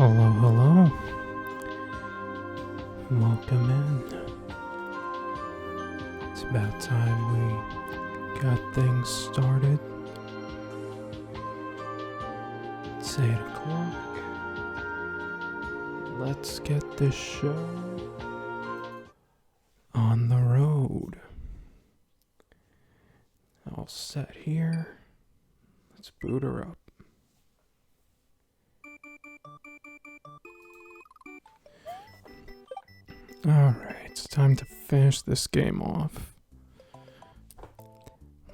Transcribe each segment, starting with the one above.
Hello, hello. Welcome in. It's about time we got things started. It's 8 o'clock. Let's get this show on the road. All set here. Let's boot her up. Alright, it's time to finish this game off.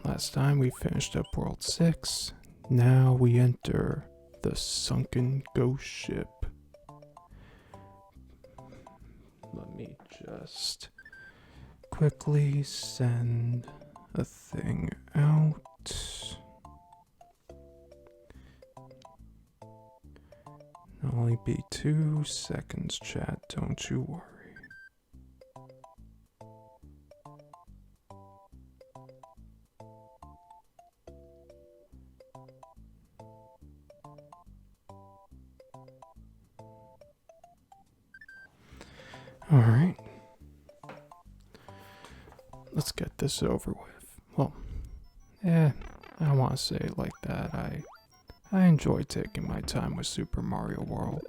Last time we finished up World 6. Now we enter the sunken ghost ship. Let me just quickly send a thing out. It'll only be 2 seconds, chat, don't you worry. Alright. Let's get this over with. Well, I don't want to say it like that. I enjoy taking my time with Super Mario World.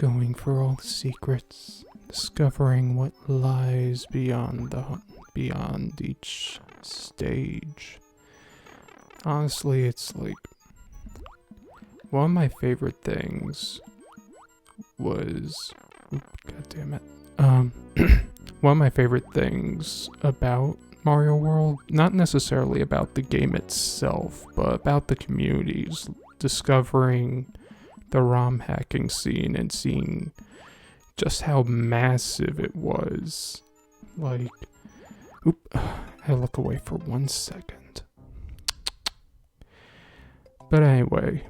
Going for all the secrets, discovering what lies beyond each stage. Honestly, it's like one of my favorite things was God damn it. One of my favorite things about Mario World, not necessarily about the game itself, but about the communities, discovering the ROM hacking scene and seeing just how massive it was. Like, I look away for 1 second. But anyway,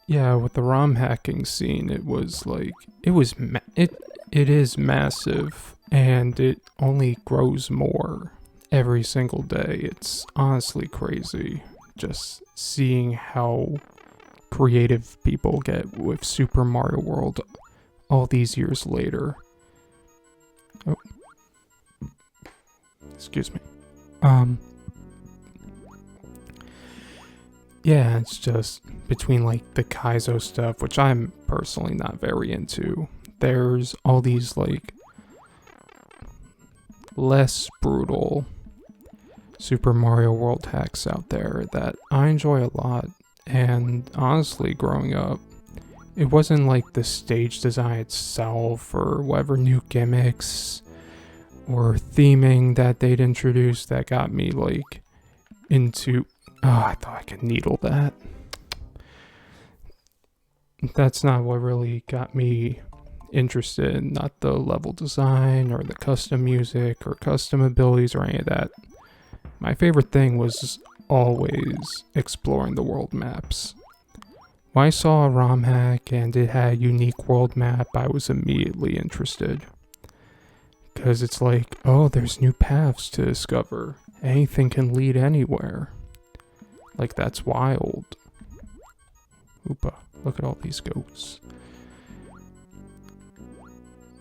yeah, with the ROM hacking scene, it was like, it is massive, and it only grows more every single day. It's honestly crazy just seeing how creative people get with Super Mario World all these years later. Oh. Excuse me. Yeah, it's just between like the Kaizo stuff, which I'm personally not very into. There's all these like less brutal Super Mario World hacks out there that I enjoy a lot. And honestly, growing up, it wasn't like the stage design itself or whatever new gimmicks or theming that they'd introduced that got me like into... Oh, I thought I could needle that. That's not what really got me interested. Not the level design or the custom music or custom abilities or any of that. My favorite thing was always exploring the world maps. When I saw a ROM hack and it had a unique world map, I was immediately interested. Because it's like, oh, there's new paths to discover. Anything can lead anywhere. Like, that's wild. Oopa, look at all these goats.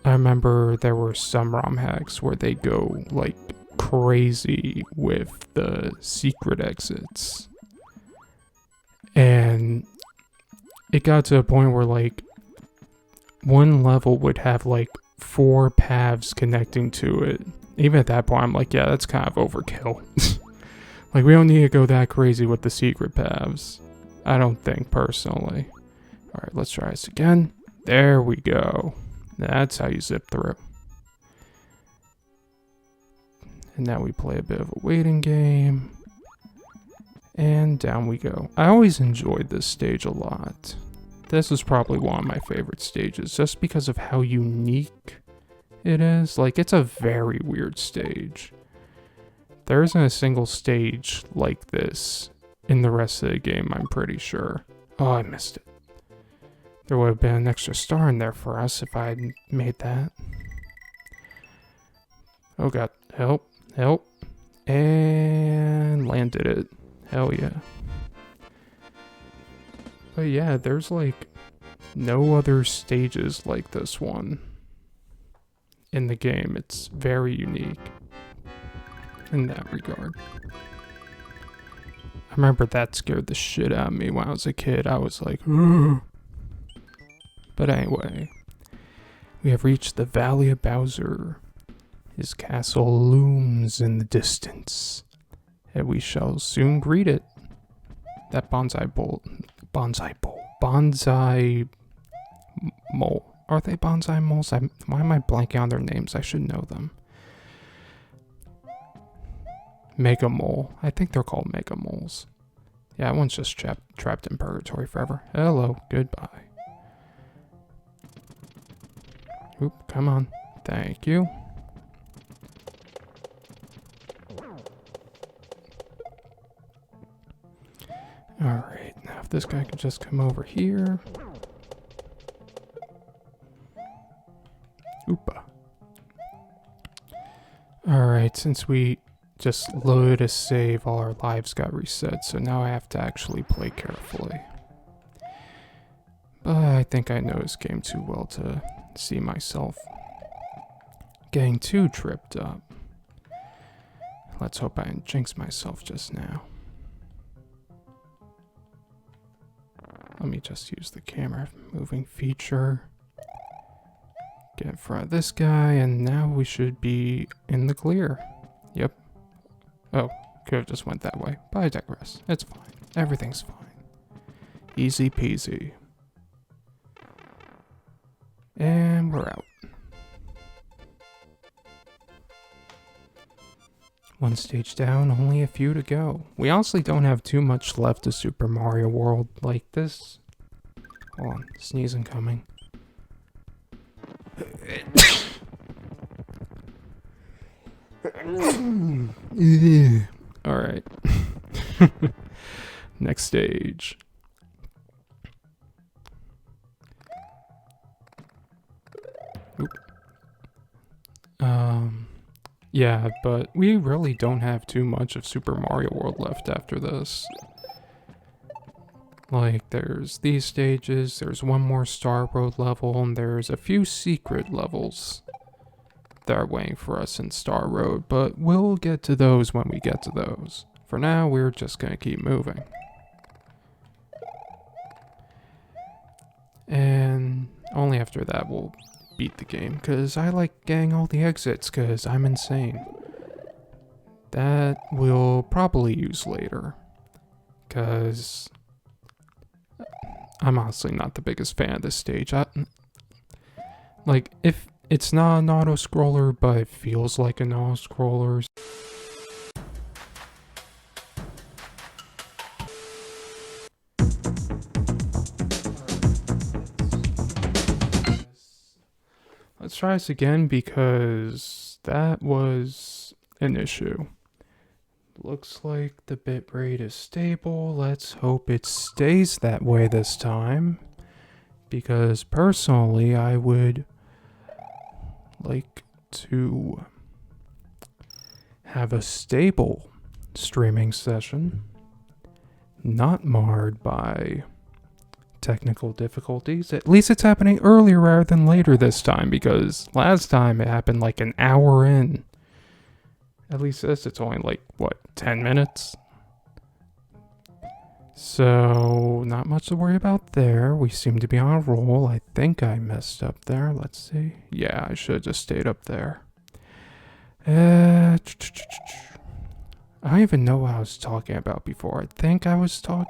I remember there were some ROM hacks where they go, like, crazy with the secret exits. And it got to a point where, like, one level would have, like, 4 paths connecting to it. Even at that point, I'm like, yeah, that's kind of overkill. Like, we don't need to go that crazy with the secret paths. I don't think, personally. Alright, let's try this again. There we go. That's how you zip through. And now we play a bit of a waiting game. And down we go. I always enjoyed this stage a lot. This is probably one of my favorite stages, just because of how unique it is. Like, it's a very weird stage. There isn't a single stage like this in the rest of the game, I'm pretty sure. Oh, I missed it. There would have been an extra star in there for us if I had made that. Oh god, help, help. And landed it. Hell yeah. yeah, there's like no other stages like this one in the game. It's very unique in that regard. I remember that scared the shit out of me when I was a kid. I was like, ugh. But anyway, we have reached the Valley of Bowser. His castle looms in the distance, and we shall soon greet it. That bonsai mole. Are they bonsai moles? Why am I blanking on their names? I should know them. Mega Mole. I think they're called Mega Moles. Yeah, that one's just trapped in purgatory forever. Hello, goodbye. Oop, come on. Thank you. Alright, now if this guy could just come over here. Oopa. Alright, since we just loaded a save, all our lives got reset, so now I have to actually play carefully. But I think I know this game too well to see myself getting too tripped up. Let's hope I didn't jinx myself just now. Let me just use the camera moving feature. Get in front of this guy, and now we should be in the clear. Yep. Oh, could have just went that way, but I digress. It's fine. Everything's fine. Easy peasy. And we're out. One stage down, only a few to go. We honestly don't have too much left of Super Mario World like this. Hold on, sneezing coming. Alright. Next stage. Oop. Yeah, but we really don't have too much of Super Mario World left after this. Like, there's these stages, there's one more Star Road level, and there's a few secret levels that are waiting for us in Star Road, but we'll get to those when we get to those. For now, we're just gonna keep moving. And only after that we'll beat the game, because I like getting all the exits, because I'm insane. That we'll probably use later, because I'm honestly not the biggest fan of this stage. Like, if it's not an auto-scroller, but it feels like an auto-scroller. Let's try this again, because that was an issue. Looks like the bitrate is stable. Let's hope it stays that way this time, because personally I would like to have a stable streaming session, not marred by technical difficulties. At least it's happening earlier rather than later this time, because last time it happened like an hour in. At least this, it's only like, what, 10 minutes? So, not much to worry about there. We seem to be on a roll. I think I messed up there. Let's see. Yeah, I should have just stayed up there. I don't even know what I was talking about before. I think I was talking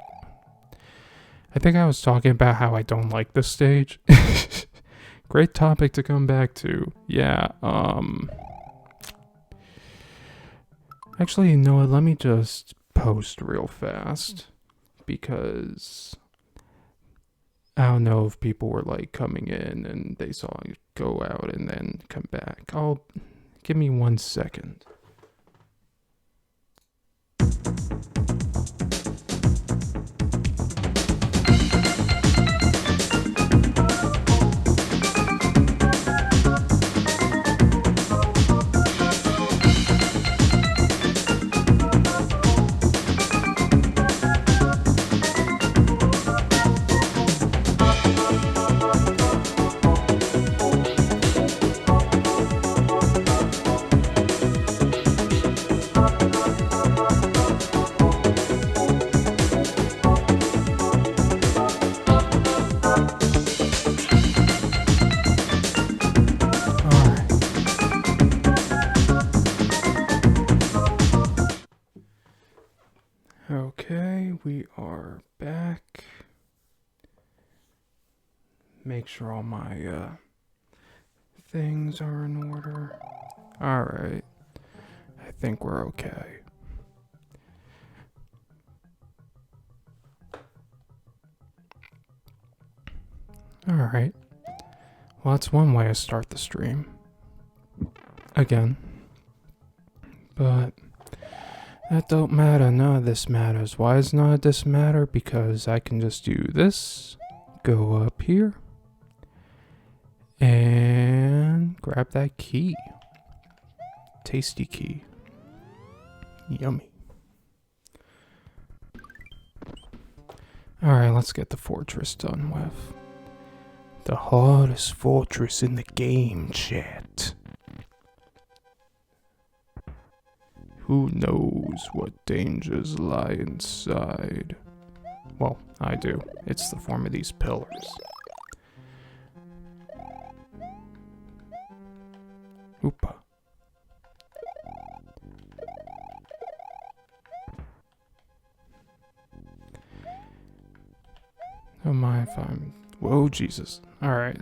about how I don't like this stage. Great topic to come back to. Yeah, actually, you know what? Let me just post real fast, because I don't know if people were like coming in and they saw it go out and then come back. Give me 1 second. Okay, we are back. Make sure all my things are in order. Alright, I think we're okay. Alright, well, that's one way to start the stream. Again. But that don't matter, none of this matters. Why does none of this matter? Because I can just do this, go up here, and grab that key. Tasty key. Yummy. Alright, let's get the fortress done with. The hardest fortress in the game, chat. Who knows what dangers lie inside? Well, I do. It's the form of these pillars. Oopa. Don't mind if I'm... Whoa, Jesus. Alright.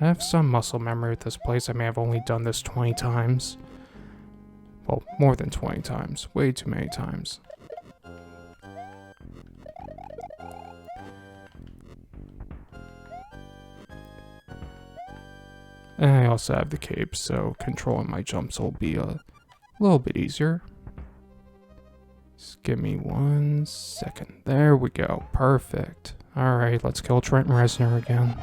I have some muscle memory with this place. I may have only done this 20 times. Well, more than 20 times. Way too many times. And I also have the cape, so controlling my jumps will be a little bit easier. Just give me 1 second. There we go. Perfect. Alright, let's kill Trent Reznor again.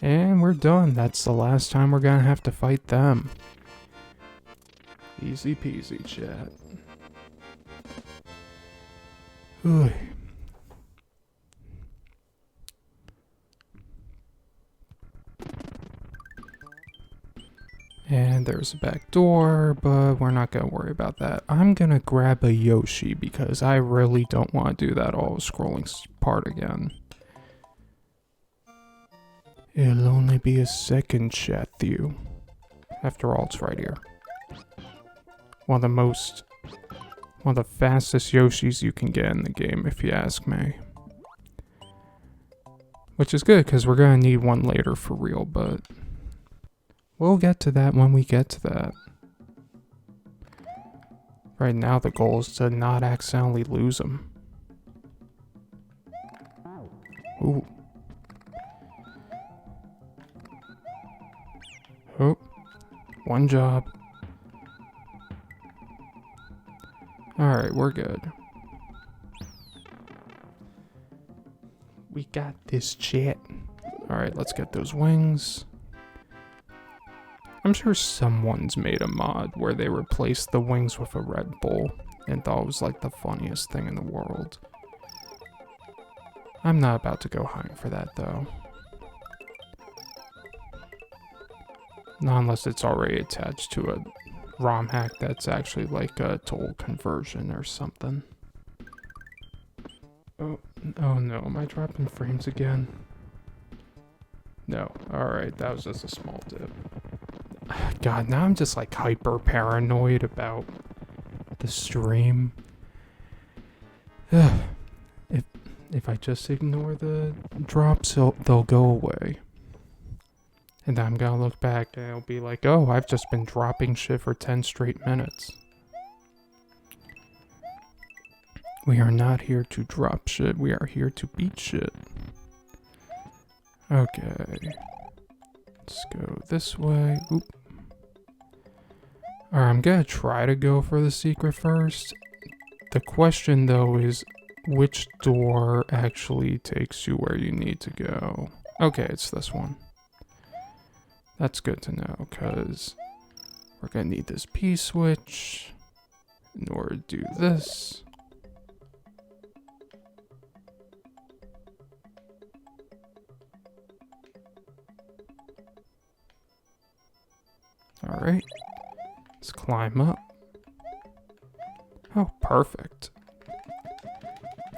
And we're done. That's the last time we're gonna have to fight them. Easy peasy, chat. Ooh. And there's a back door, but we're not gonna worry about that. I'm gonna grab a Yoshi because I really don't want to do that all scrolling part again. It'll only be a second, chat Theo. After all, it's right here. One of the fastest Yoshis you can get in the game, if you ask me. Which is good, because we're gonna need one later for real, but... we'll get to that when we get to that. Right now, the goal is to not accidentally lose him. Ooh. Oh. One job. Alright, we're good. We got this, chat. Alright, let's get those wings. I'm sure someone's made a mod where they replaced the wings with a Red Bull and thought it was like the funniest thing in the world. I'm not about to go hunting for that though. Not unless it's already attached to a ROM hack that's actually like a total conversion or something. Oh no, am I dropping frames again? No, alright, that was just a small dip. God, now I'm just like hyper paranoid about the stream. If I just ignore the drops, they'll go away. And then I'm gonna look back and it'll be like, oh, I've just been dropping shit for 10 straight minutes. We are not here to drop shit, we are here to beat shit. Okay. Let's go this way. Oop. Alright, I'm gonna try to go for the secret first. The question though is, which door actually takes you where you need to go? Okay, it's this one. That's good to know, because we're gonna need this P-switch in order to do this. Alright, let's climb up. Oh, perfect.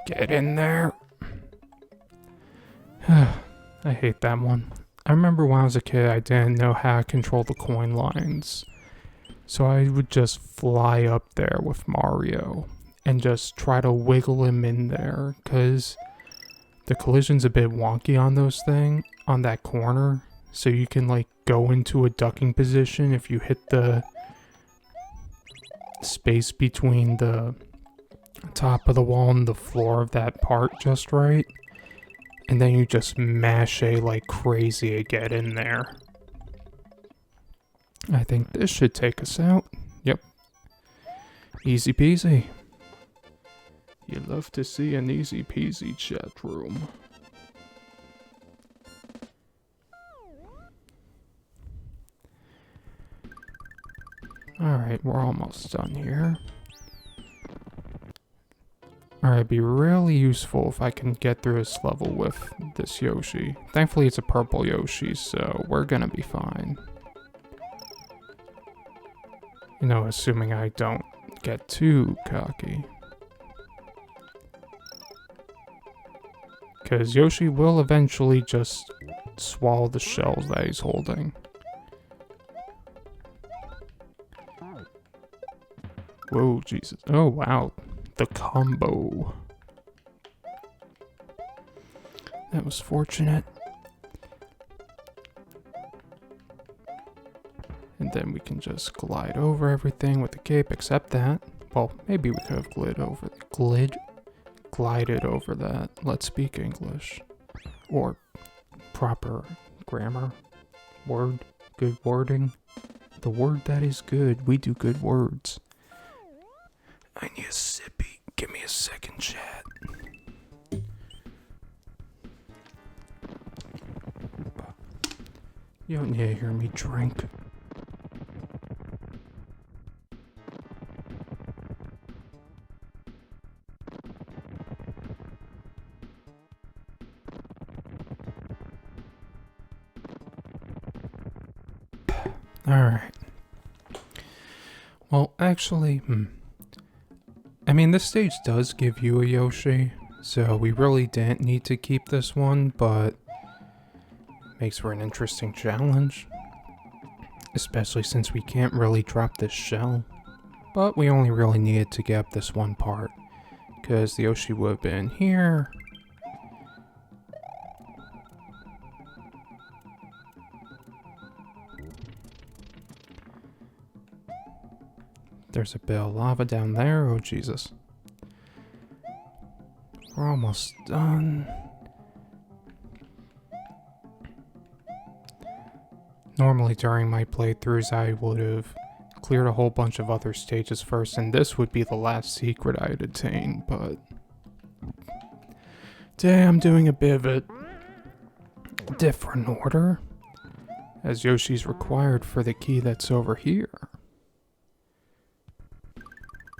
Get in there. I hate that one. I remember when I was a kid, I didn't know how to control the coin lines. So I would just fly up there with Mario and just try to wiggle him in there, because the collision's a bit wonky on those things, on that corner. So you can like go into a ducking position if you hit the space between the top of the wall and the floor of that part just right. And then you just mash A like crazy to get in there. I think this should take us out. Yep. Easy peasy. You love to see an easy peasy chat room. Alright, we're almost done here. Alright, it'd be really useful if I can get through this level with this Yoshi. Thankfully it's a purple Yoshi, so we're gonna be fine. You know, assuming I don't get too cocky. Because Yoshi will eventually just swallow the shells that he's holding. Whoa, Jesus. Oh, wow. The combo. That was fortunate. And then we can just glide over everything with the cape, except that. Well, maybe we could have glided over that. Let's speak English. Or proper grammar. Word. Good wording. The word that is good. We do good words. I need a sippy. Give me a second, chat. You don't need to hear me drink. Alright. Well, actually, I mean, this stage does give you a Yoshi, so we really didn't need to keep this one, but makes for an interesting challenge. Especially since we can't really drop this shell. But we only really needed to get up this one part, because the Yoshi would have been here. There's a bit of lava down there. Oh, Jesus. We're almost done. Normally during my playthroughs I would have cleared a whole bunch of other stages first, and this would be the last secret I'd attain, but today I'm doing a bit of a different order, as Yoshi's required for the key that's over here.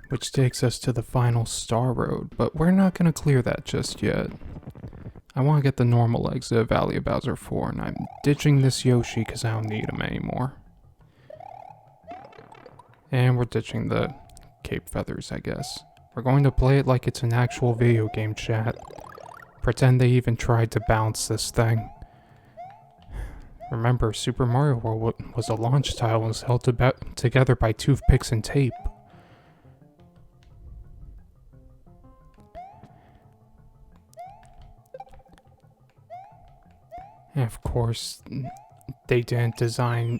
Which takes us to the final Star Road, but we're not going to clear that just yet. I want to get the normal exit of Valley of Bowser 4, and I'm ditching this Yoshi because I don't need him anymore. And we're ditching the cape feathers, I guess. We're going to play it like it's an actual video game, chat. Pretend they even tried to balance this thing. Remember, Super Mario World was a launch title and was held together by toothpicks and tape. And of course, they didn't design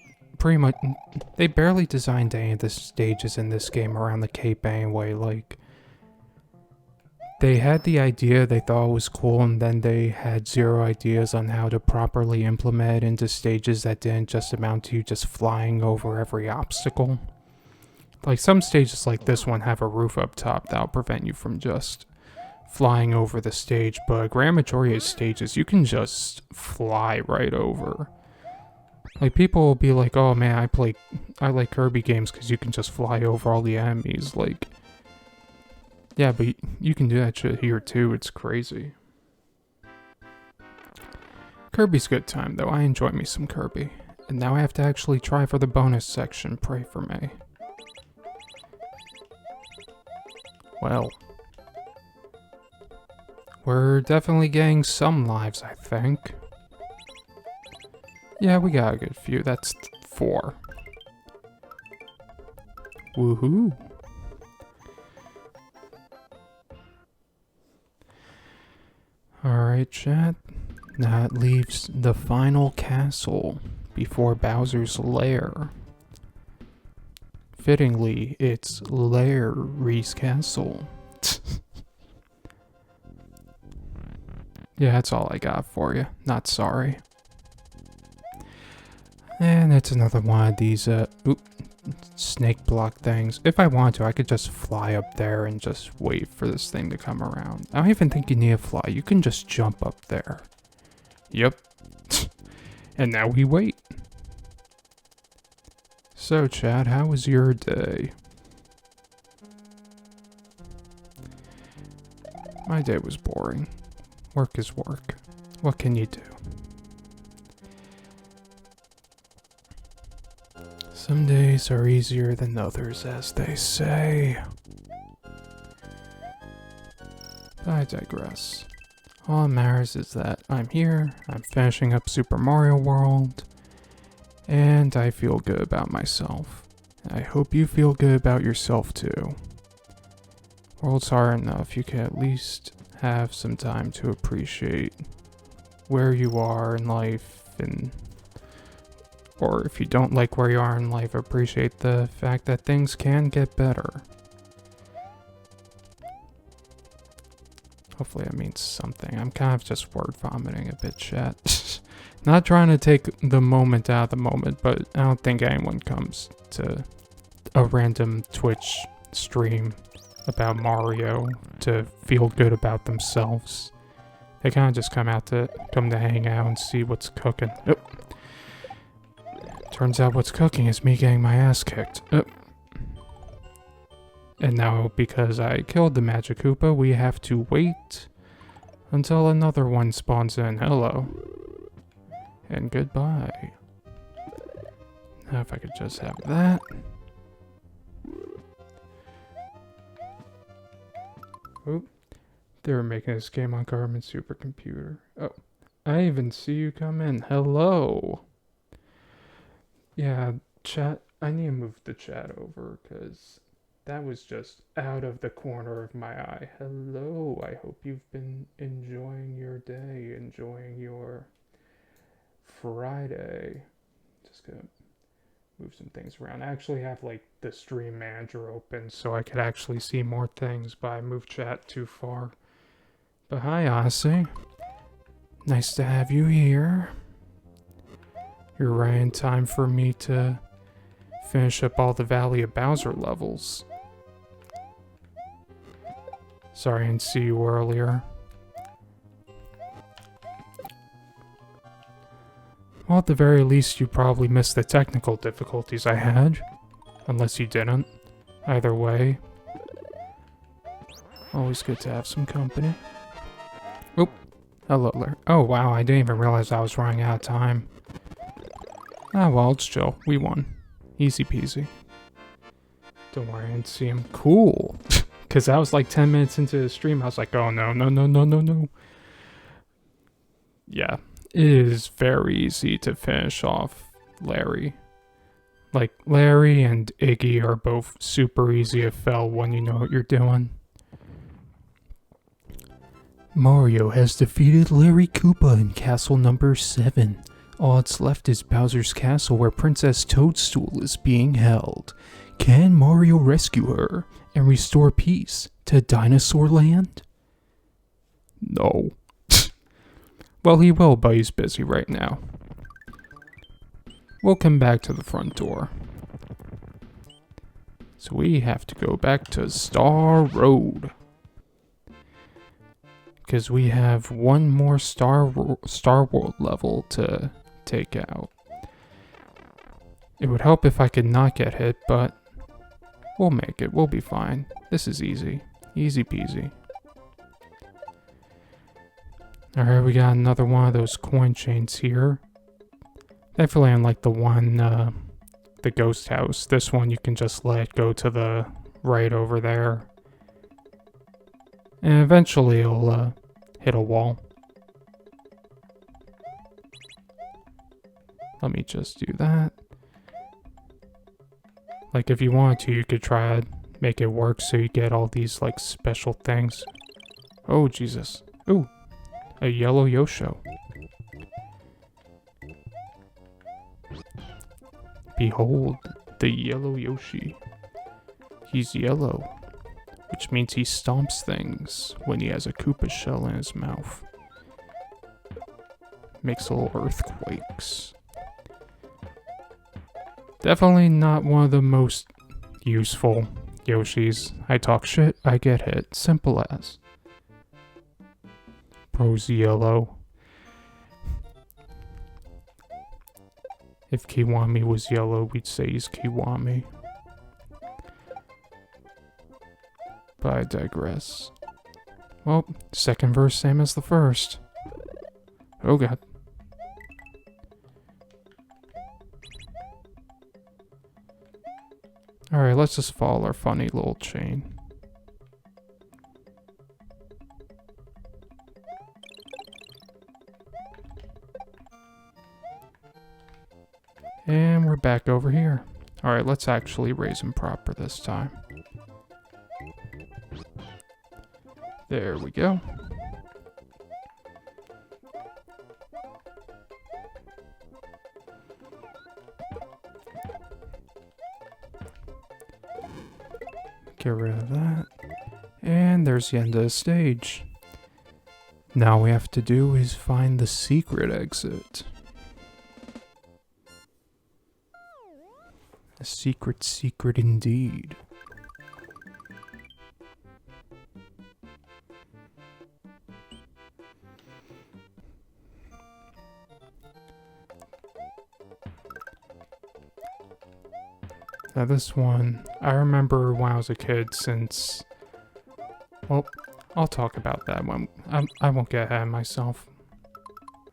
they barely designed any of the stages in this game around the cape anyway. Like, they had the idea, they thought it was cool, and then they had zero ideas on how to properly implement it into stages that didn't just amount to you just flying over every obstacle. Like, some stages like this one have a roof up top that'll prevent you from just flying over the stage, but a grand majority of stages you can just fly right over. Like, people will be like, oh man, I like Kirby games because you can just fly over all the enemies. Like, yeah, but you can do that shit here too. It's crazy. Kirby's good time though. I enjoy me some Kirby. And now I have to actually try for the bonus section. Pray for me. Well, we're definitely getting some lives, I think. Yeah, we got a good few. That's 4. Woohoo. Alright, chat. That leaves the final castle before Bowser's lair. Fittingly, it's Larry's castle. Yeah, that's all I got for you. Not sorry. And it's another one of these, snake block things. If I want to, I could just fly up there and just wait for this thing to come around. I don't even think you need to fly. You can just jump up there. Yep. And now we wait. So, Chad, how was your day? My day was boring. Work is work. What can you do? Some days are easier than others, as they say. But I digress. All that matters is that I'm here, I'm finishing up Super Mario World, and I feel good about myself. I hope you feel good about yourself too. World's hard enough, you can at least have some time to appreciate where you are in life, and or if you don't like where you are in life, appreciate the fact that things can get better. Hopefully that means something. I'm kind of just word vomiting a bit, chat. Not trying to take the moment out of the moment, but I don't think anyone comes to a random Twitch stream about Mario to feel good about themselves. They kind of just come to hang out and see what's cooking. Oh. Turns out what's cooking is me getting my ass kicked. Oh. And now, because I killed the Magic Koopa, we have to wait until another one spawns in. Hello. And goodbye. Now if I could just have that. Oh, they were making this game on Garmin Supercomputer. Oh, I even see you come in. Hello. Yeah, chat. I need to move the chat over because that was just out of the corner of my eye. Hello. I hope you've been enjoying your day, enjoying your Friday. Just gonna move some things around. I actually have like the stream manager open so I could actually see more things, but I moved chat too far. But hi, Odyssey. Nice to have you here. You're right in time for me to finish up all the Valley of Bowser levels. Sorry I didn't see you earlier. Well, at the very least, you probably missed the technical difficulties I had. Unless you didn't. Either way. Always good to have some company. Oop. Hello there. Oh, wow, I didn't even realize I was running out of time. Ah, well, it's chill. We won. Easy peasy. Don't worry, I didn't see him. Cool. Because I was like 10 minutes into the stream, I was like, oh no, no, no, no, no, no. Yeah. It is very easy to finish off Larry. Like, Larry and Iggy are both super easy to fell when you know what you're doing. Mario has defeated Larry Koopa in Castle Number 7. All that's left is Bowser's Castle where Princess Toadstool is being held. Can Mario rescue her and restore peace to Dinosaur Land? No. Well, he will, but he's busy right now. We'll come back to the front door. So we have to go back to Star Road. Because we have one more Star World level to take out. It would help if I could not get hit, but we'll make it. We'll be fine. This is easy. Easy peasy. Alright, we got another one of those coin chains here. Definitely unlike the one, the ghost house. This one you can just let it go to the right over there. And eventually it'll hit a wall. Let me just do that. Like, if you wanted to, you could try to make it work so you get all these, like, special things. Oh, Jesus. Ooh, a yellow Yosho. Behold, the yellow Yoshi. He's yellow, which means he stomps things when he has a Koopa shell in his mouth. Makes little earthquakes. Definitely not one of the most useful Yoshis. I talk shit, I get hit. Simple as. Bro's yellow. If Kiwami was yellow, we'd say he's Kiwami. But I digress. Well, second verse same as the first. Oh god. Alright, let's just follow our funny little chain. And we're back over here. Alright, let's actually raise him proper this time. There we go. Get rid of that. And there's the end of the stage. Now all we have to do is find the secret exit. A secret indeed. Now this one, I remember when I was a kid since, well, I'll talk about that when, I won't get ahead of myself.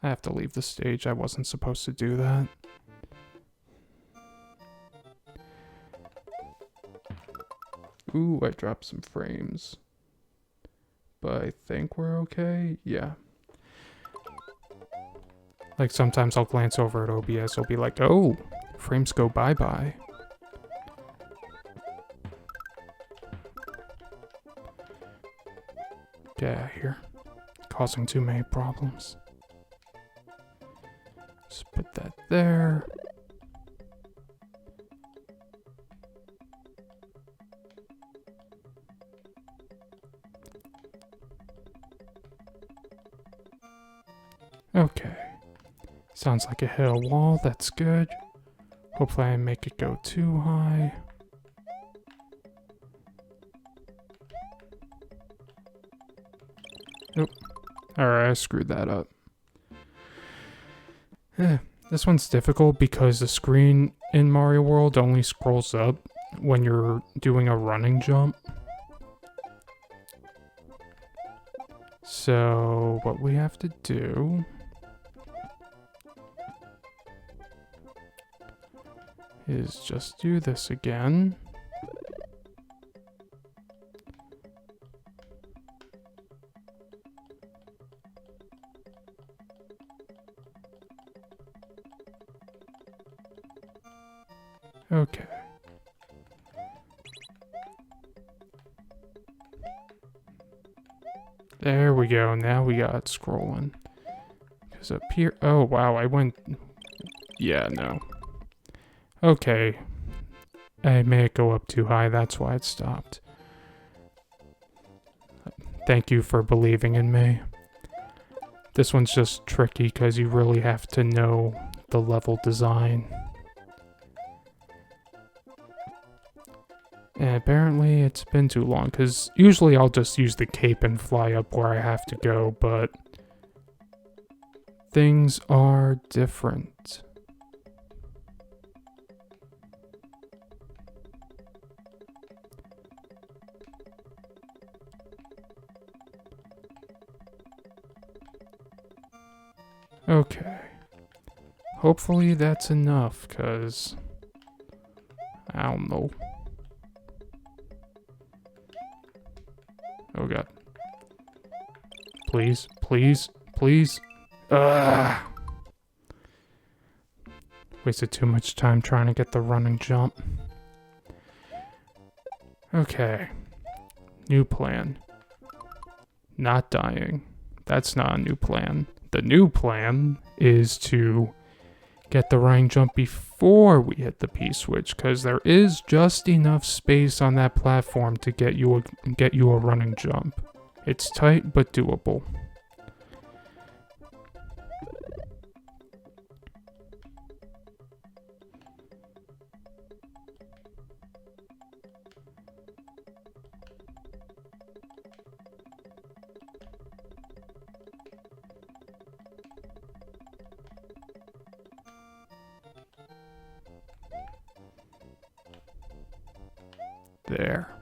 I have to leave the stage, I wasn't supposed to do that. Ooh, I dropped some frames. But I think we're okay, yeah. Like sometimes I'll glance over at OBS, I'll be like, oh, frames go bye-bye. Get out of here. Causing too many problems. Just put that there. Okay. Sounds like I hit a wall, that's good. Hopefully I didn't make it go too high. Nope. Alright, I screwed that up. This one's difficult because the screen in Mario World only scrolls up when you're doing a running jump. So, what we have to do is just do this again. Okay. There we go. Now we got it scrolling. Because up here... Oh, wow. I went... Yeah, no. Okay. I made it go up too high. That's why it stopped. Thank you for believing in me. This one's just tricky because you really have to know the level design. And apparently it's been too long, because usually I'll just use the cape and fly up where I have to go, but things are different. Okay. Hopefully that's enough, because I don't know. Oh god. Please, please, please. Ugh. Wasted too much time trying to get the running jump. Okay. New plan. Not dying. That's not a new plan. The new plan is to get the running jump before we hit the P-switch, because there is just enough space on that platform to get you a running jump. It's tight but doable. There.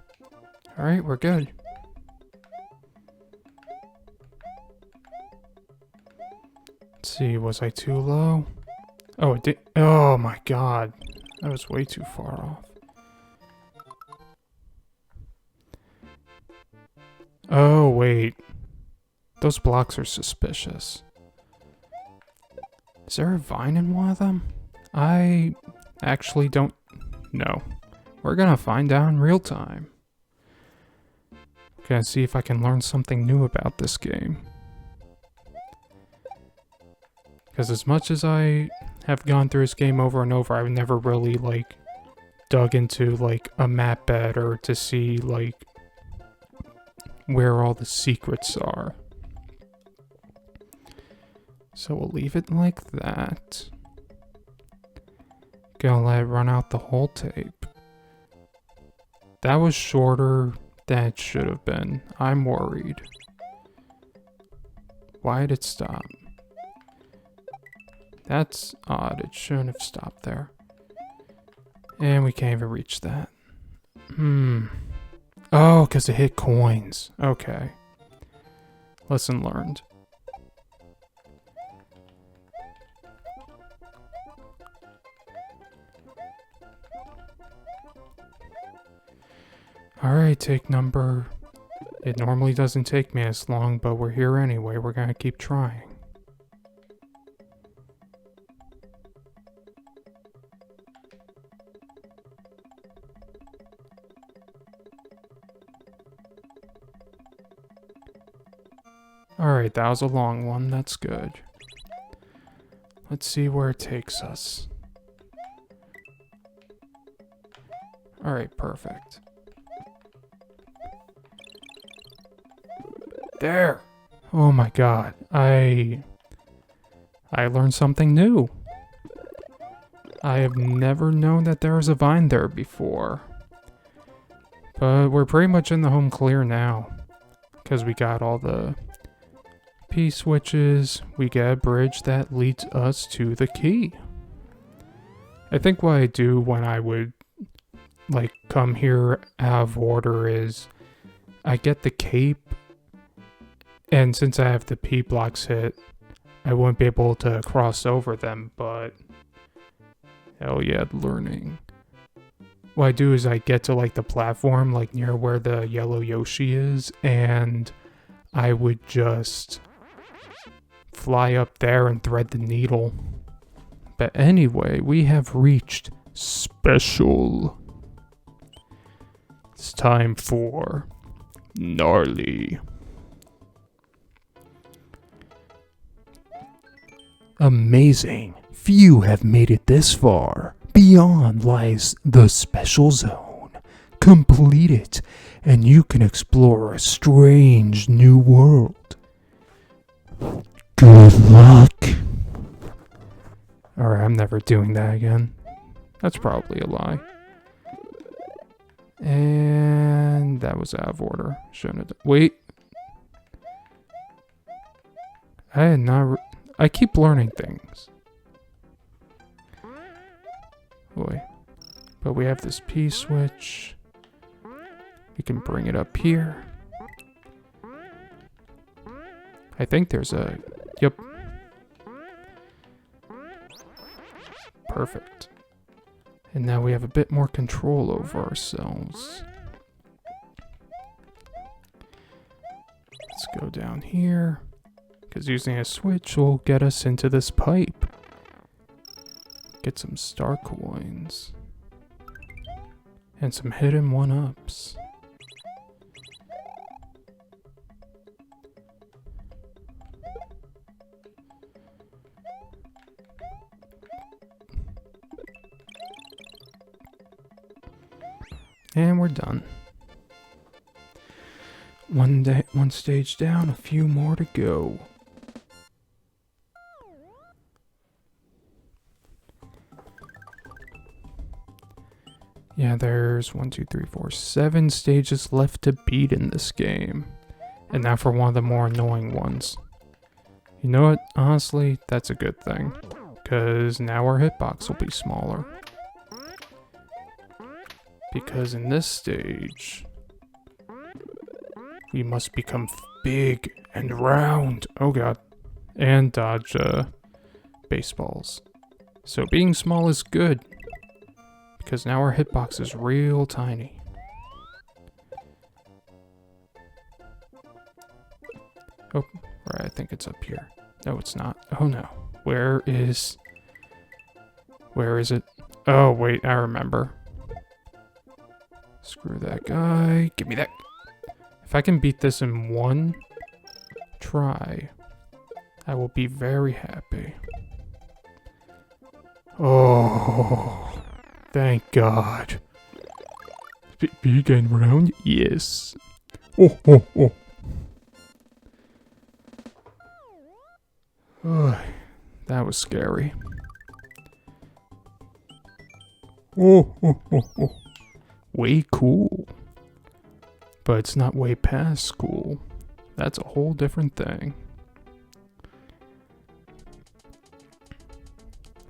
Alright, we're good. Let's see, was I too low? Oh, it did. Oh my god. That was way too far off. Oh, wait. Those blocks are suspicious. Is there a vine in one of them? I actually don't know. We're gonna find out in real time. Gonna see if I can learn something new about this game. Because as much as I have gone through this game over and over, I've never really, like, dug into, like, a map bed or to see, like, where all the secrets are. So we'll leave it like that. Gonna let it run out the whole tape. That was shorter than it should have been. I'm worried. Why did it stop? That's odd. It shouldn't have stopped there. And we can't even reach that. Oh, because it hit coins. Okay. Lesson learned. Alright, take number. It normally doesn't take me as long, but we're here anyway. We're gonna keep trying. Alright, that was a long one. That's good. Let's see where it takes us. Alright, perfect. There! Oh my god. I learned something new. I have never known that there was a vine there before. But we're pretty much in the home clear now. Because we got all the P-switches. We get a bridge that leads us to the key. I think what I do when I would, like, come here out of order is I get the cape. And since I have the P blocks hit, I wouldn't be able to cross over them, but hell yeah, learning. What I do is I get to, like, the platform, like, near where the yellow Yoshi is, and I would just fly up there and thread the needle. But anyway, we have reached special. It's time for Gnarly. Amazing. Few have made it this far. Beyond lies the special zone. Complete it, and you can explore a strange new world. Good luck. Alright, I'm never doing that again. That's probably a lie. And that was out of order. Shouldn't have. Wait. I had not. I keep learning things. Boy. But we have this P-switch. We can bring it up here. I think there's a... Yep. Perfect. And now we have a bit more control over ourselves. Let's go down here. Because using a switch will get us into this pipe. Get some star coins. And some hidden 1-ups. And we're done. One stage down, a few more to go. Yeah, there's 1, 2, 3, 4, 7 stages left to beat in this game. And now for one of the more annoying ones. You know what? Honestly, that's a good thing. Because now our hitbox will be smaller. Because in this stage, we must become big and round. Oh god. And dodge baseballs. So being small is good. Because now our hitbox is real tiny. Oh, right, I think it's up here. No, it's not. Oh no. Where is it? Oh, wait, I remember. Screw that guy. Give me that. If I can beat this in one try, I will be very happy. Oh, thank God. Big and round? Yes. Oh, oh, oh. Oh, that was scary. Oh, oh, oh, oh. Way cool. But it's not way past cool. That's a whole different thing.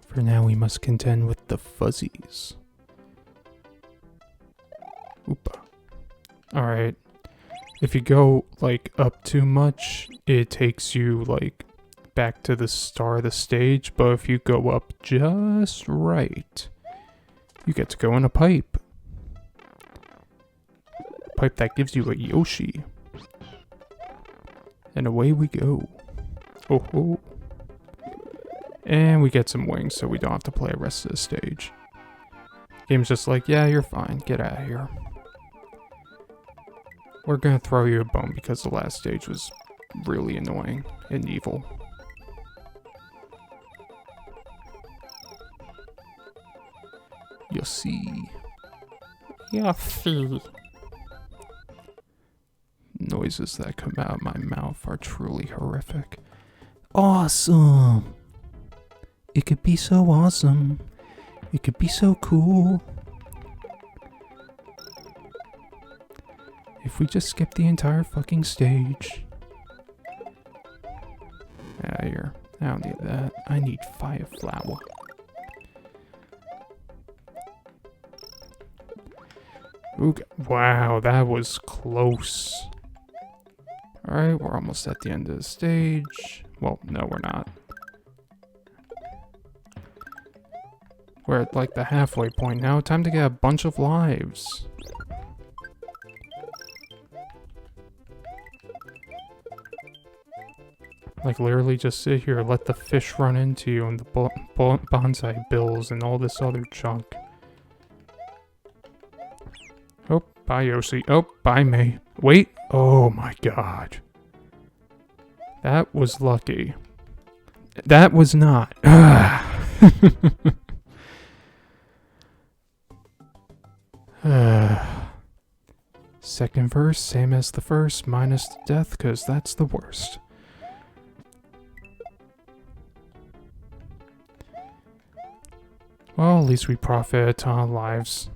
For now, we must contend with the fuzzies. Oopa. Alright. If you go, like, up too much, it takes you, like, back to the start of the stage. But if you go up just right, you get to go in a pipe. Pipe that gives you a Yoshi. And away we go. Oh ho. And we get some wings so we don't have to play the rest of the stage. Game's just like, yeah, you're fine. Get out of here. We're gonna throw you a bone because the last stage was really annoying and evil. You'll see. You'll see. Noises that come out of my mouth are truly horrific. Awesome! It could be so awesome. It could be so cool. If we just skip the entire fucking stage. Out of here. I don't need that. I need fire flower. Ooh, wow, that was close. Alright, we're almost at the end of the stage. Well, no, we're not. We're at like the halfway point now. Time to get a bunch of lives. Like literally just sit here, let the fish run into you and the bonsai bills and all this other junk. Oh, bye Yoshi. Oh, bye May. Wait. Oh my god. That was lucky. That was not. Second verse, same as the first, minus the death, because that's the worst. Well, at least we profit a ton of lives.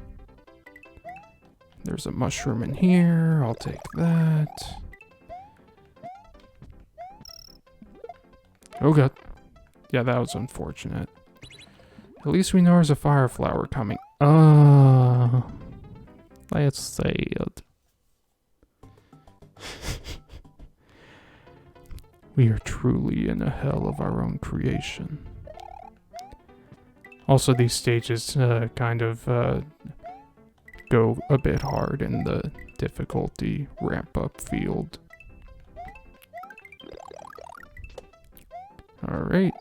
There's a mushroom in here. I'll take that. Oh god. Yeah, that was unfortunate. At least we know there's a fire flower coming. Let's say it. We are truly in a hell of our own creation. Also, these stages kind of go a bit hard in the difficulty ramp-up field. Alright.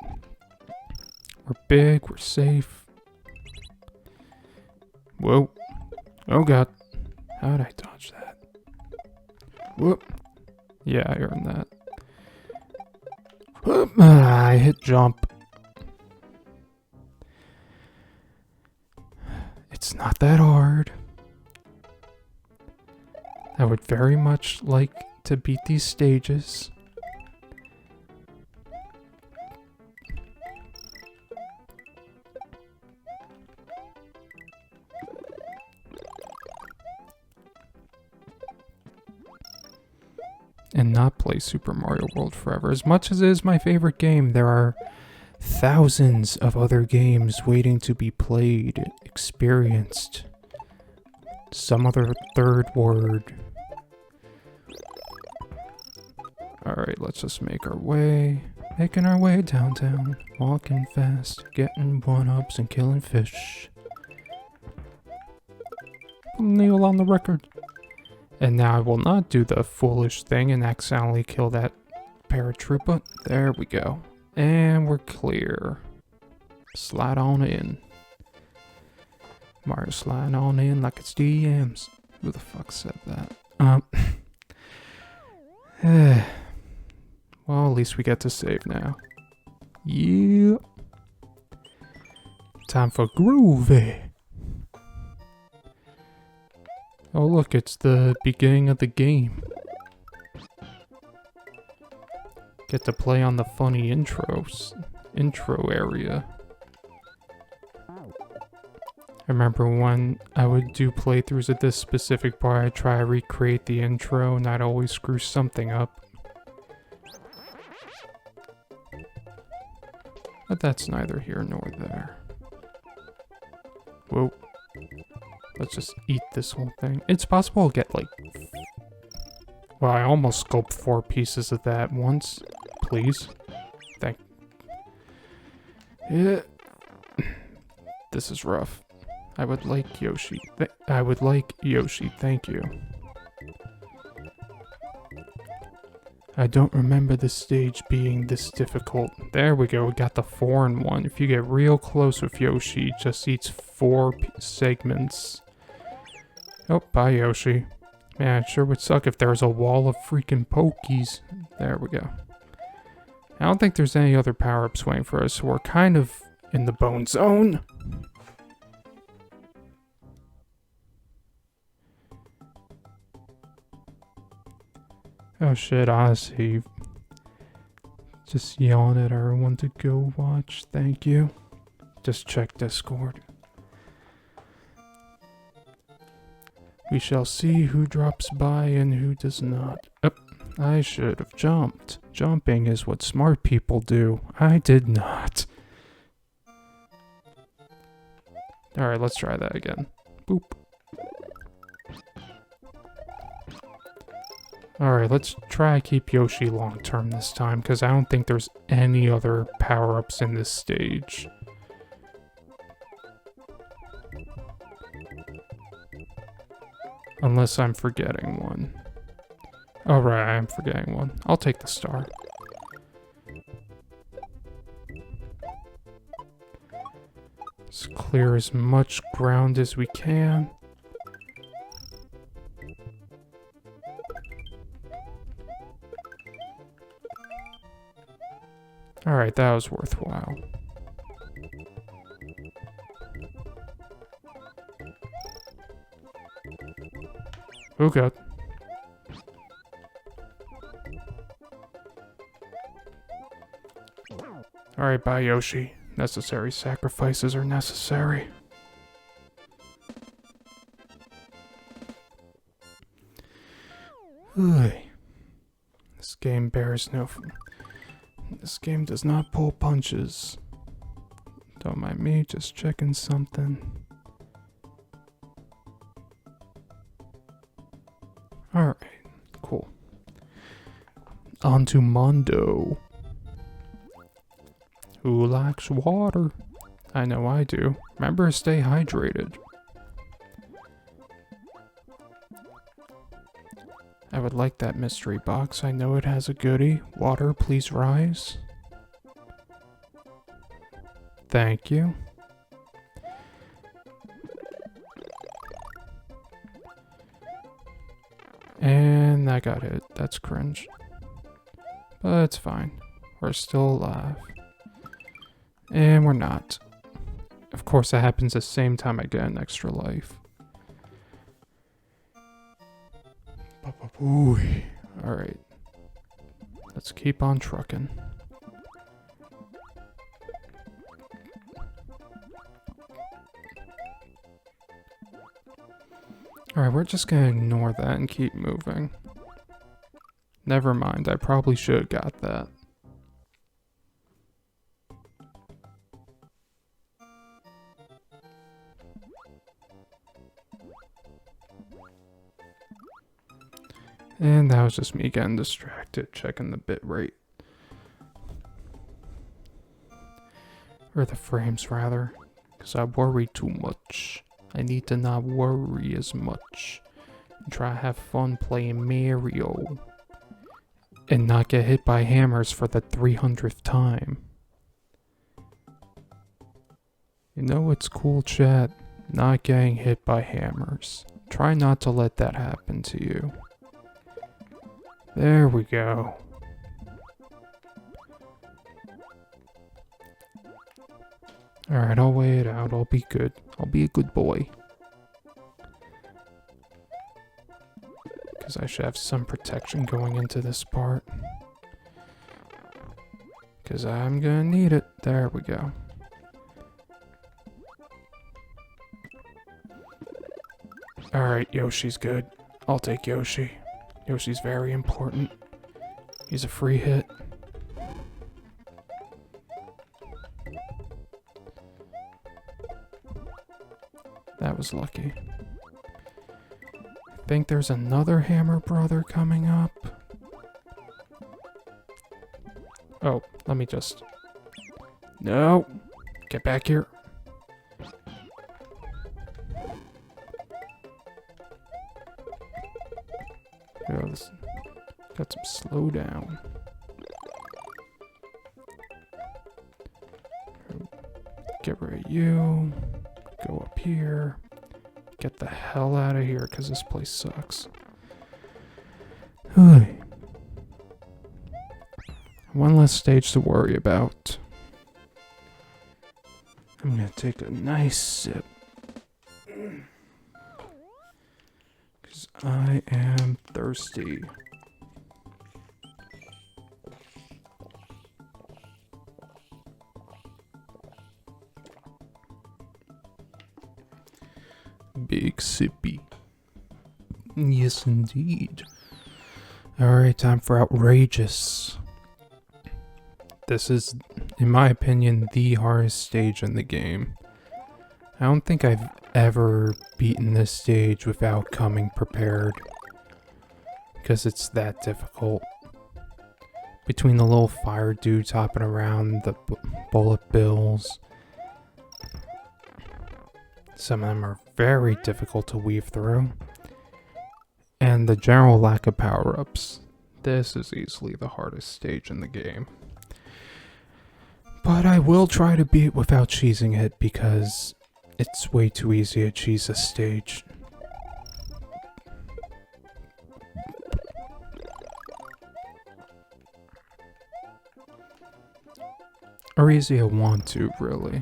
We're big, we're safe. Whoa. Oh god. How'd I dodge that? Whoop. Yeah, I earned that. Whoop. I hit jump. It's not that hard. I would very much like to beat these stages. And not play Super Mario World forever. As much as it is my favorite game, there are thousands of other games waiting to be played, experienced. Some other third word. Alright, let's just make our way. Making our way downtown. Walking fast, getting one-ups and killing fish. Neil on the record. And now I will not do the foolish thing and accidentally kill that paratrooper. There we go. And we're clear. Slide on in. Mario slide on in like it's DMs. Who the fuck said that? Well, at least we get to save now. Yeah. Time for groovy. Oh look, it's the beginning of the game. Get to play on the funny intro area. I remember when I would do playthroughs at this specific part, I'd try to recreate the intro and I'd always screw something up. But that's neither here nor there. Whoa. Let's just eat this whole thing. It's possible to get like... Well, I almost sculpted 4 pieces of that once. Please. Thank... Yeah. This is rough. I would like Yoshi. I would like Yoshi, thank you. I don't remember the stage being this difficult. There we go, we got the 4-in-1. If you get real close with Yoshi, it just eats 4 segments. Oh, bye Yoshi. Man, it sure would suck if there was a wall of freaking pokies. There we go. I don't think there's any other power-ups waiting for us, so we're kind of in the bone zone. Oh shit, honestly. Just yelling at everyone to go watch, thank you. Just check Discord. We shall see who drops by and who does not. Oh, I should have jumped. Jumping is what smart people do. I did not. Alright, let's try that again. Boop. Alright, let's try to keep Yoshi long term this time, because I don't think there's any other power-ups in this stage. Unless I'm forgetting one. Oh right, I am forgetting one. I'll take the star. Let's clear as much ground as we can. Alright, that was worthwhile. Oh god. Alright, bye Yoshi. Necessary sacrifices are necessary. This game bears no... This game does not pull punches. Don't mind me, just checking something. Alright, cool. On to Mondo. Who likes water? I know I do. Remember to stay hydrated. I would like that mystery box. I know it has a goodie. Water, please rise. Thank you. I got hit. That's cringe. But it's fine. We're still alive. And we're not. Of course, that happens the same time I get an extra life. Alright. Let's keep on trucking. Alright, we're just gonna ignore that and keep moving. Never mind, I probably should have got that. And that was just me getting distracted, checking the bit rate. Or the frames, rather. Because I worry too much. I need to not worry as much. And try to have fun playing Mario. And not get hit by hammers for the 300th time. You know what's cool, chat? Not getting hit by hammers. Try not to let that happen to you. There we go. Alright, I'll weigh it out. I'll be good. I'll be a good boy. Because I should have some protection going into this part. Because I'm gonna need it. There we go. Alright, Yoshi's good. I'll take Yoshi. Yoshi's very important. He's a free hit. That was lucky. I think there's another Hammer Brother coming up. Oh, let me just... No! Get back here. Got some slowdown. Get rid of you. Go up here. Get the hell out of here because this place sucks. One less stage to worry about. I'm gonna take a nice sip. Because I am thirsty. Big sippy. Yes, indeed. Alright, time for Outrageous. This is, in my opinion, the hardest stage in the game. I don't think I've ever beaten this stage without coming prepared. Because it's that difficult. Between the little fire dudes hopping around, the bullet bills. Some of them are very difficult to weave through. And the general lack of power-ups. This is easily the hardest stage in the game. But I will try to beat it without cheesing it because it's way too easy to cheese this stage. Or easy I want to, really.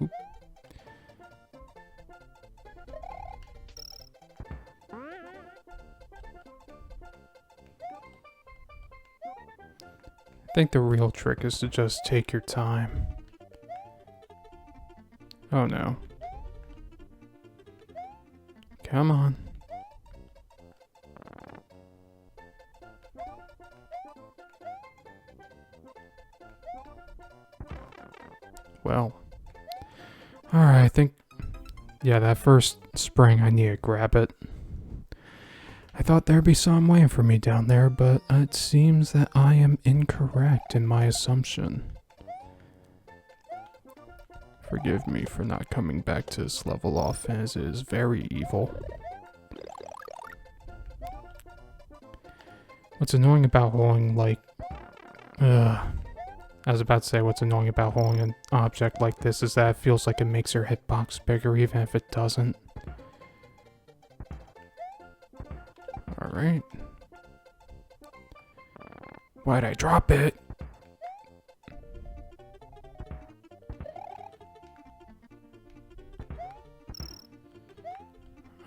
Oop. I think the real trick is to just take your time. Oh no. Come on. Well. Alright, I think... Yeah, that first spring, I need to grab it. I thought there'd be some waiting for me down there, but it seems that I am incorrect in my assumption. Forgive me for not coming back to this level often, as it is very evil. What's annoying about holding, like... I was about to say what's annoying about holding an object like this is that it feels like it makes your hitbox bigger even if it doesn't. Alright. Why'd I drop it?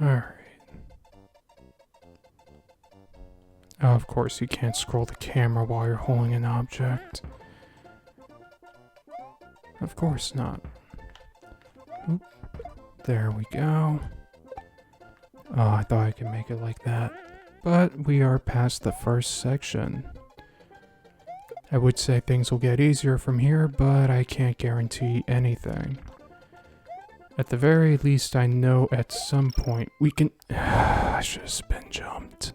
Alright. Oh, of course you can't scroll the camera while you're holding an object. Of course not. Oop. There we go. Oh, I thought I could make it like that. But we are past the first section. I would say things will get easier from here, but I can't guarantee anything. At the very least, I know at some point we can... I should have spin jumped.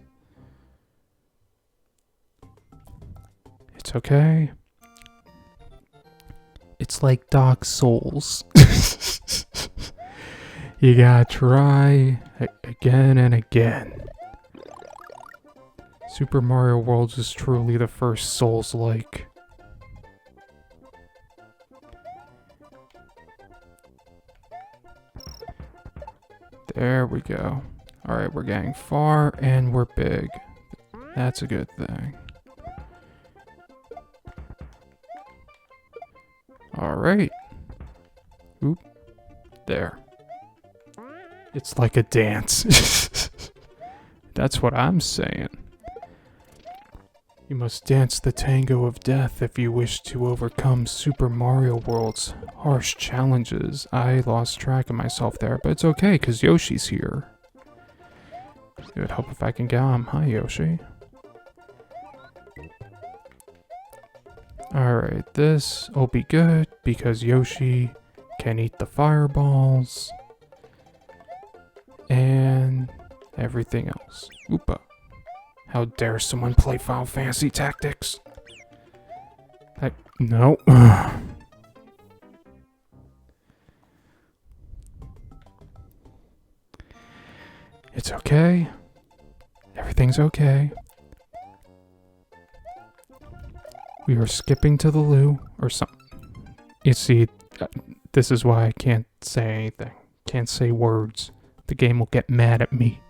It's okay. It's like Dark Souls. You gotta try again and again. Super Mario World is truly the first Souls-like. There we go. Alright, we're getting far and we're big. That's a good thing. Alright. Oop. There. It's like a dance. That's what I'm saying. You must dance the tango of death if you wish to overcome Super Mario World's harsh challenges. I lost track of myself there, but it's okay because Yoshi's here. It would help if I can get him. Hi, Yoshi. Alright, this will be good because Yoshi can eat the fireballs and everything else. Oopa. How dare someone play Final Fantasy Tactics? No. It's okay. Everything's okay. We are skipping to the loo or something. You see, this is why I can't say anything. Can't say words. The game will get mad at me.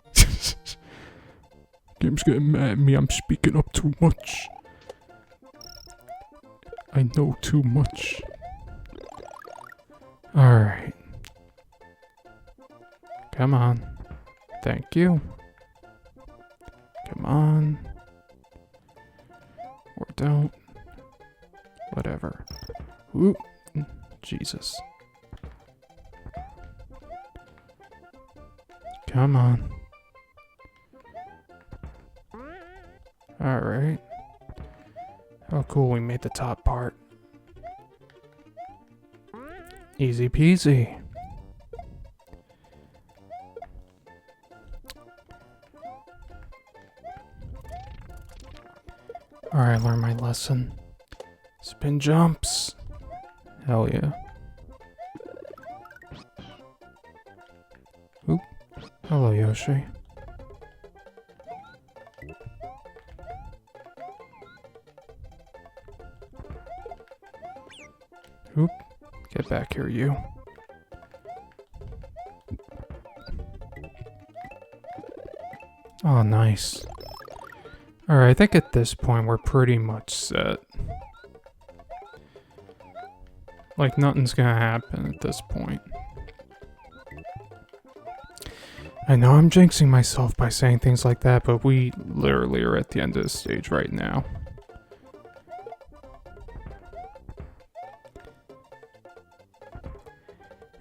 Game's getting mad at me. I'm speaking up too much. I know too much. Alright. Come on. Thank you. Come on. Or don't. Whatever. Ooh. Jesus. Come on. Alright. Oh cool, we made the top part. Easy peasy. Alright, learn my lesson. Spin jumps. Hell yeah. Oop. Hello, Yoshi. Oop. Get back here, you. Oh, nice. Alright, I think at this point we're pretty much set. Like, nothing's gonna happen at this point. I know I'm jinxing myself by saying things like that, but we literally are at the end of the stage right now.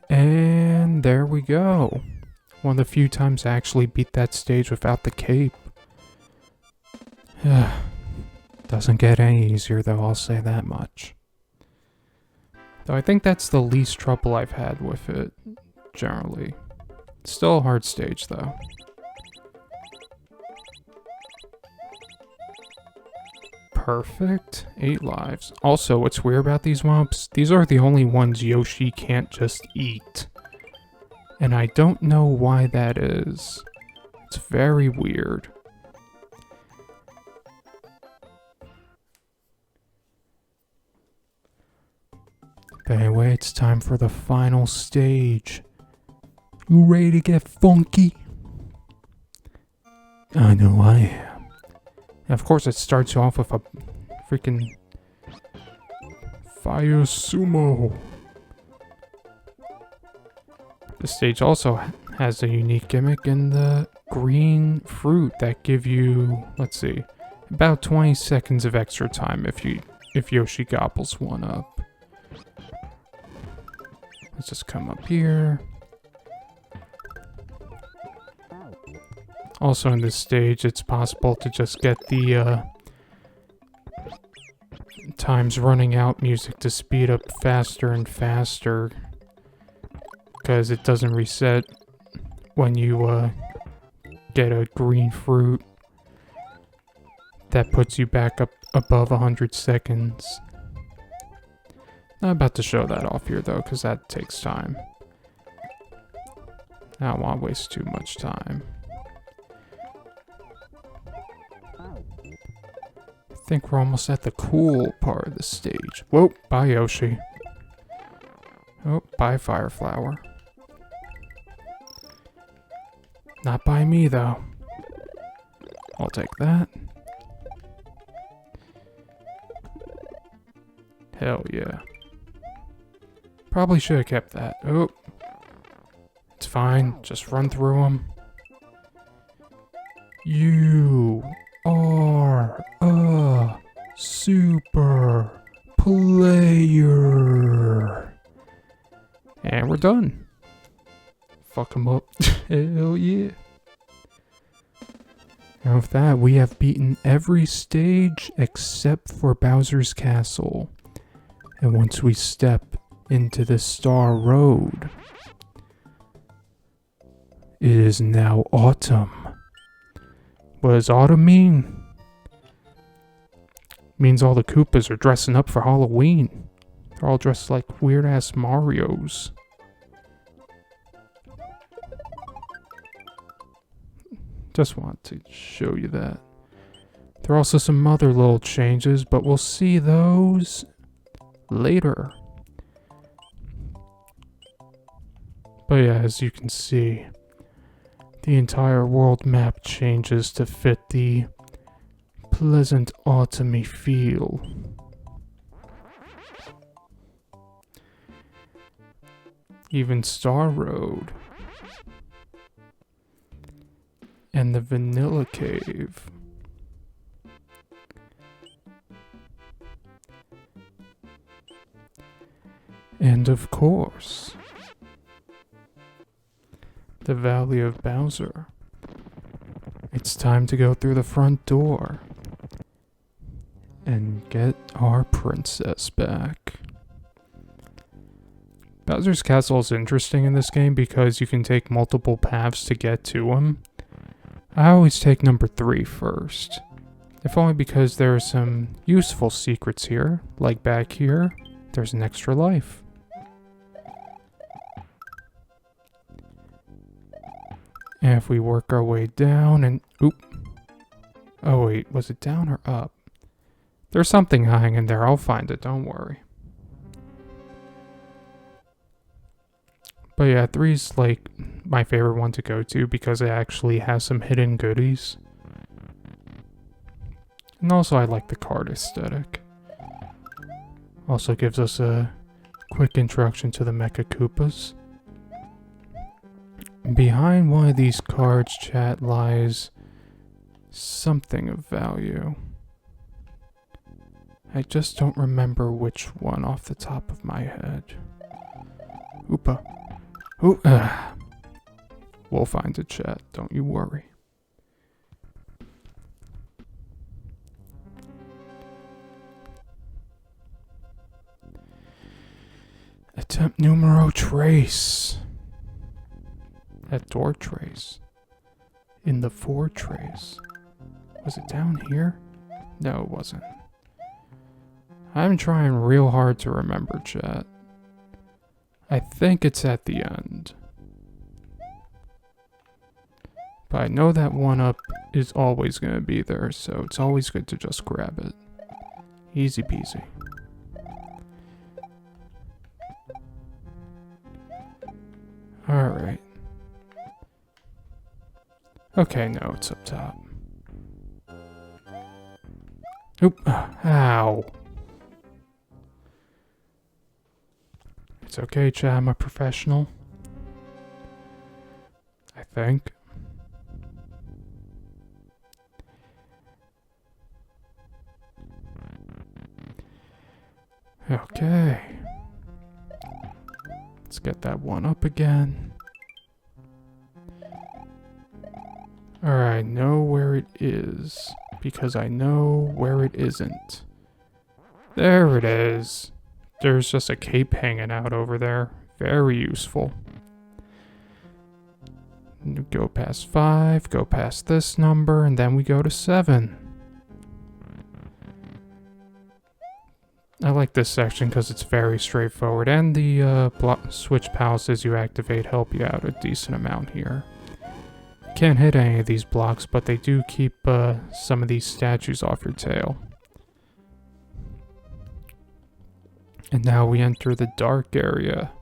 And there we go. One of the few times I actually beat that stage without the cape. Doesn't get any easier though, I'll say that much. Though I think that's the least trouble I've had with it, generally. It's still a hard stage though. Perfect. 8 lives. Also, what's weird about these mobs, these are the only ones Yoshi can't just eat. And I don't know why that is. It's very weird. But anyway, it's time for the final stage. You ready to get funky? I know I am. And of course, it starts off with a freaking fire sumo. The stage also has a unique gimmick in the green fruit that give you, let's see, about 20 seconds of extra time if Yoshi gobbles one up. Let's just come up here. Also in this stage, it's possible to just get the times running out music to speed up faster and faster, because it doesn't reset when you get a green fruit. That puts you back up above 100 seconds. Not about to show that off here though, because that takes time. I don't want to waste too much time. I think we're almost at the cool part of the stage. Whoa, bye Yoshi. Oh, bye Fireflower. Not by me though. I'll take that. Hell yeah. Probably should have kept that. Oh. It's fine. Just run through them. You are a super player. And we're done. Fuck them up. Hell yeah. And with that, we have beaten every stage except for Bowser's Castle. And once we step into the Star Road, it is now autumn. What does autumn mean? It means all the Koopas are dressing up for Halloween. They're all dressed like weird-ass Marios. Just want to show you that. There are also some other little changes, but we'll see those later. But yeah, as you can see, the entire world map changes to fit the pleasant autumny feel. Even Star Road and the Vanilla Cave. And of course, the Valley of Bowser. It's time to go through the front door and get our princess back. Bowser's Castle is interesting in this game because you can take multiple paths to get to him. I always take number 3 first. If only because there are some useful secrets here, like back here, there's an extra life. And if we work our way down and... Oop. Oh wait, was it down or up? There's something hiding in there, I'll find it, don't worry. But yeah, 3's like my favorite one to go to because it actually has some hidden goodies. And also I like the card aesthetic. Also gives us a quick introduction to the Mecha Koopas. Behind one of these cards, chat, lies something of value. I just don't remember which one off the top of my head. Oopa. Ooh, we'll find it, chat, don't you worry. Attempt numero trace. At door trace. In the fortress. Was it down here? No, it wasn't. I'm trying real hard to remember, chat. I think it's at the end. But I know that 1-up is always going to be there, so it's always good to just grab it. Easy peasy. Okay, no, it's up top. Oop. Ow. It's okay, Chad. I'm a professional. I think. Okay. Let's get that one up again. Alright, know where it is. Because I know where it isn't. There it is. There's just a cape hanging out over there. Very useful. Go past 5, go past this number, and then we go to 7. I like this section because it's very straightforward, and the switch palaces you activate help you out a decent amount here. Can't hit any of these blocks, but they do keep some of these statues off your tail. And now we enter the dark area,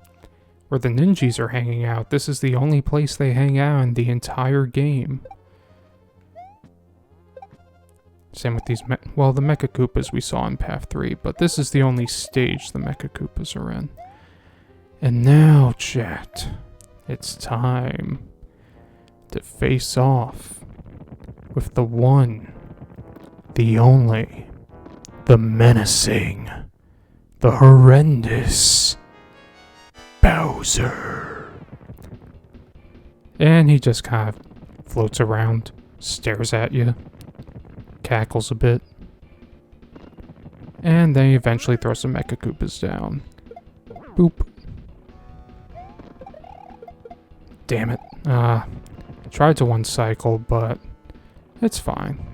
where the ninjas are hanging out. This is the only place they hang out in the entire game. Same with these, the Mecha Koopas we saw in Path 3, but this is the only stage the Mecha Koopas are in. And now, chat, it's time to face off with the one, the only, the menacing, the horrendous Bowser. And he just kind of floats around, stares at you, cackles a bit, and then he eventually throws some Mecha Koopas down. Boop. Damn it. Tried to one cycle, but it's fine.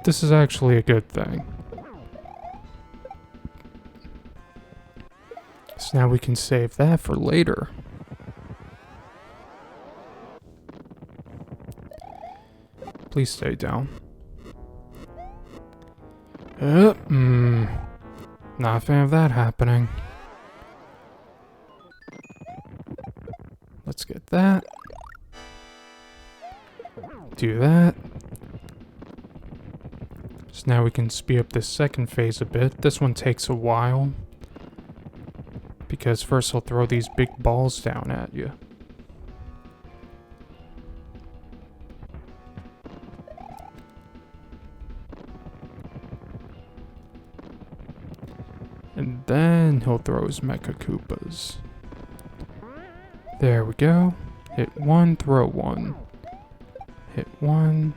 This is actually a good thing. So now we can save that for later. Please stay down. Not a fan of that happening. Let's get that. Do that. So now we can speed up this second phase a bit. This one takes a while, because first he'll throw these big balls down at you. And then he'll throw his Mecha Koopas. There we go. Hit one, throw one. Hit one.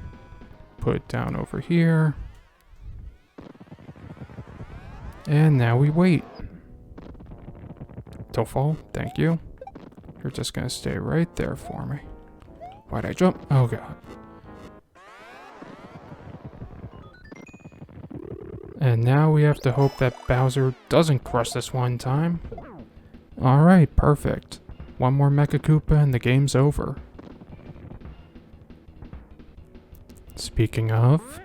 Put it down over here. And now we wait. Don't fall. Thank you. You're just gonna stay right there for me. Why'd I jump? Oh god. And now we have to hope that Bowser doesn't crush this one time. Alright, perfect. One more Mecha Koopa and the game's over. Speaking of,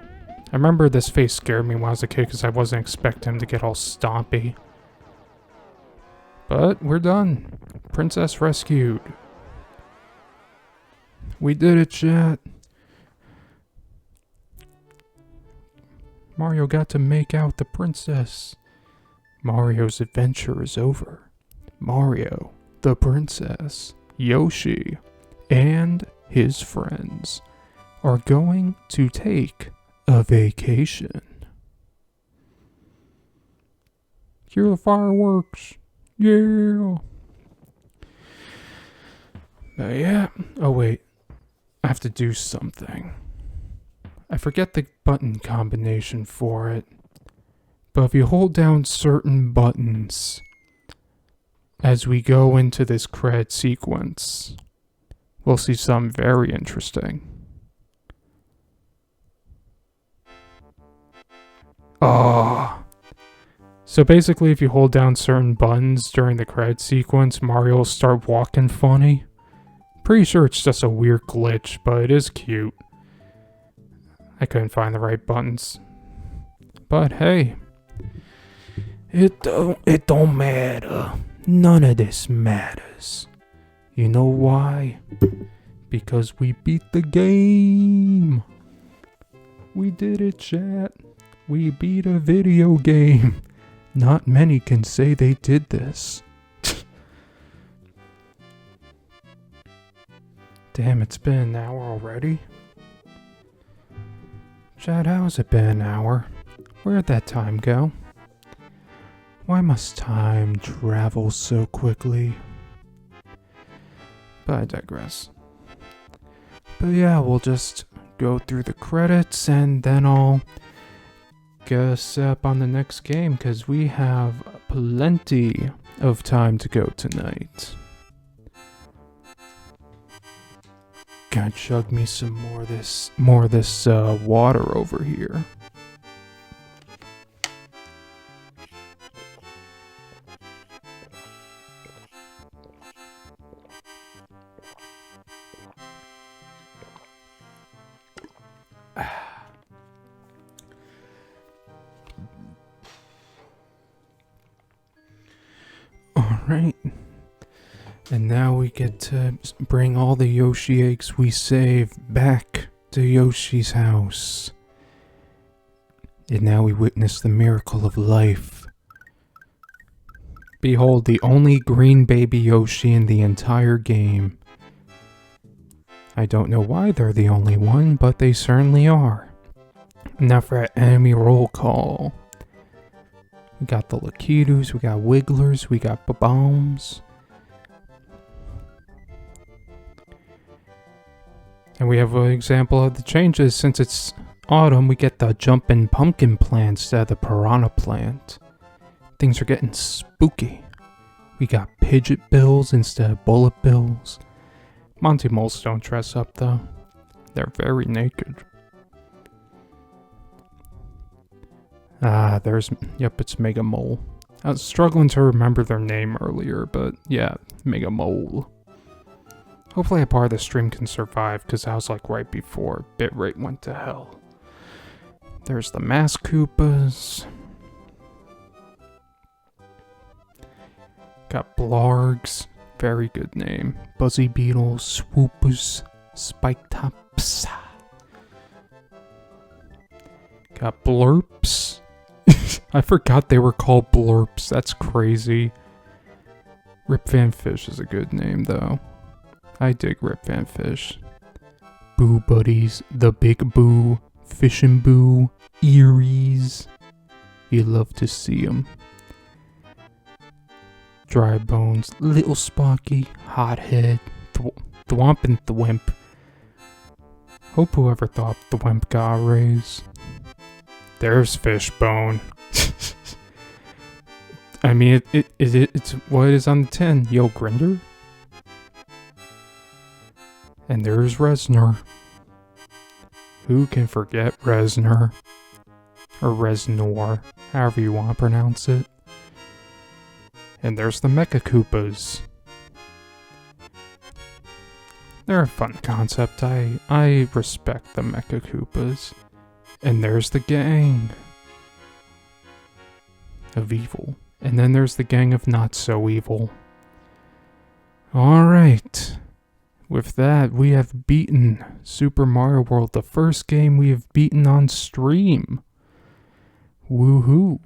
I remember this face scared me when I was a kid because I wasn't expecting him to get all stompy. But we're done. Princess rescued. We did it, chat. Mario got to make out the princess. Mario's adventure is over. Mario, the princess, Yoshi, and his friends are going to take a vacation. Cue the fireworks. Yeah. But yeah. Oh wait. I have to do something. I forget the button combination for it. But if you hold down certain buttons as we go into this credit sequence, we'll see something very interesting. Oh. So basically, if you hold down certain buttons during the credit sequence, Mario will start walking funny. Pretty sure it's just a weird glitch, but it is cute. I couldn't find the right buttons. But hey, it don't matter. None of this matters. You know why? because we beat the game. We did it, chat. We beat a video game. Not many can say they did this. Damn, it's been an hour already. Chad, how's it been an hour? Where'd that time go? Why must time travel so quickly? But I digress. But yeah, we'll just go through the credits and then I'll get us set up on the next game because we have plenty of time to go tonight. Gotta chug me some more of this water over here. Alright. And now we get to bring all the Yoshi eggs we saved back to Yoshi's house. And now we witness the miracle of life. Behold, the only green baby Yoshi in the entire game. I don't know why they're the only one, but they certainly are. Now for our enemy roll call. We got the Lakidus, we got Wigglers, we got Bombs. And we have an example of the changes. Since it's autumn, we get the jumpin' pumpkin plant instead of the piranha plant. Things are getting spooky. We got Pidget Bills instead of Bullet Bills. Monty Moles don't dress up though. They're very naked. Yep, it's Mega Mole. I was struggling to remember their name earlier, but yeah, Mega Mole. Hopefully a part of the stream can survive, because I was like right before bitrate went to hell. There's the Mask Koopas. Got Blargs. Very good name. Buzzy Beetles, Swoopers, Spike Tops. Got Blurps. I forgot they were called Blurps. That's crazy. Rip Van Fish is a good name, though. I dig Rip Van Fish. Boo Buddies, The Big Boo, Fishin' Boo, Eries. You love to see them. Dry Bones, Little Sparky, Hothead, Thwomp and Thwimp. Hope whoever thought Thwimp got a raise. There's Fishbone. I mean, it's what it is on the tin. Yo, Grinder. And there's Reznor. Who can forget Reznor? Or Reznor, however you want to pronounce it. And there's the Mecha Koopas. They're a fun concept. I respect the Mecha Koopas. And there's the gang of evil. And then there's the gang of not so evil. Alright. With that, we have beaten Super Mario World, the first game we have beaten on stream. Woohoo.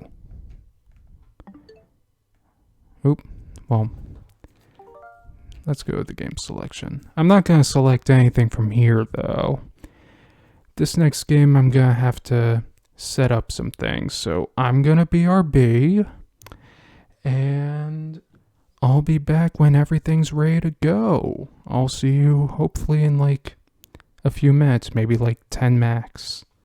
Oop. Well, let's go with the game selection. I'm not going to select anything from here, though. This next game, I'm going to have to set up some things. So I'm going to BRB. And I'll be back when everything's ready to go. I'll see you hopefully in like a few minutes, maybe like 10 max.